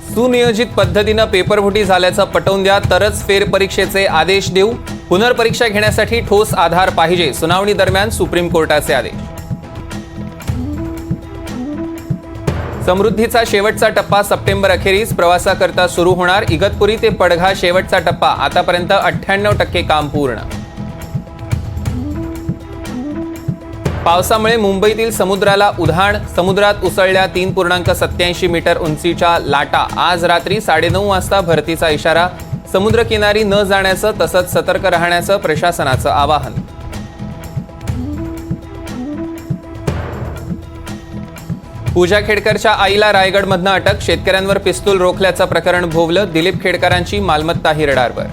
सुनियोजित पद्धतीनं पेपरफुटी झाल्याचं पटवून द्या, तरच फेरपरीक्षेचे आदेश देऊ. पुनर्परीक्षा घेण्यासाठी ठोस आधार पाहिजे. सुनावणी दरम्यान सुप्रीम कोर्टाचे आदेश. समृद्धीचा शेवटचा टप्पा सप्टेंबर अखेरीस प्रवासाकरता सुरू होणार. इगतपुरी ते पडघा शेवटचा टप्पा. आतापर्यंत 98% काम पूर्ण. पावसामुळे मुंबईतील समुद्राला उधाण. समुद्रात उसळल्या 3.87 मीटर उंचीच्या लाटा. आज रात्री 9:30 वाजता भरतीचा इशारा. समुद्रकिनारी न जाण्याचं तसंच सतर्क राहण्याचं प्रशासनाचं आवाहन. पूजा खेडकरच्या आईला रायगडमधनं अटक. शेतकऱ्यांवर पिस्तूल रोखल्याचं प्रकरण भोवलं. दिलीप खेडकरांची मालमत्ताही रडारवर.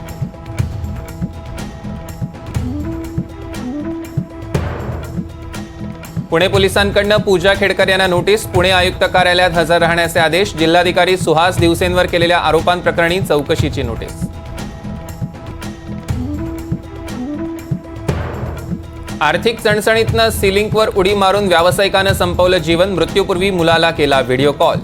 पुणे पोलिसांकडनं पूजा खेडकर यांना नोटीस. पुणे आयुक्त कार्यालयात हजर राहण्याचे आदेश. जिल्हाधिकारी सुहास दिवसेंवर केलेल्या आरोपांप्रकरणी चौकशीची नोटीस. आर्थिक चणचणीतनं सीलिंकवर उडी मारून व्यावसायिकानं संपवलं जीवन. मृत्यूपूर्वी मुलाला केला व्हिडिओ कॉल.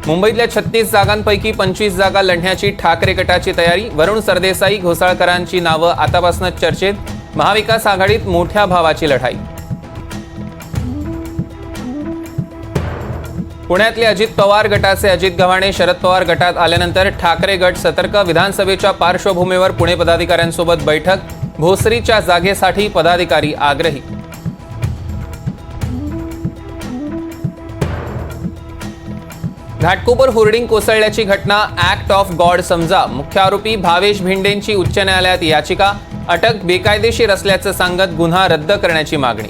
मुंबईतल्या 36 जागांपैकी 25 जागा लढण्याची ठाकरे गटाची तयारी. वरुण सरदेसाई घोसाळकरांची नावं आतापासूनच चर्चेत. महाविकास आघाडीत मोठ्या भावाची लढाई. पुण्यातले अजित पवार गटाचे अजित गव्हाणे शरद पवार गटात आल्यानंतर ठाकरे गट सतर्क. विधानसभेच्या पार्श्वभूमीवर पुणे पदाधिकाऱ्यांसोबत बैठक. भोसरीच्या जागेसाठी पदाधिकारी आग्रही. घाटकोपर होर्डिंग कोसळल्याची घटना ऍक्ट ऑफ गॉड समजा. मुख्य आरोपी भावेश भिंडेंची उच्च न्यायालयात याचिका. अटक बेकायदेशीर असल्याचं सांगत गुन्हा रद्द करण्याची मागणी.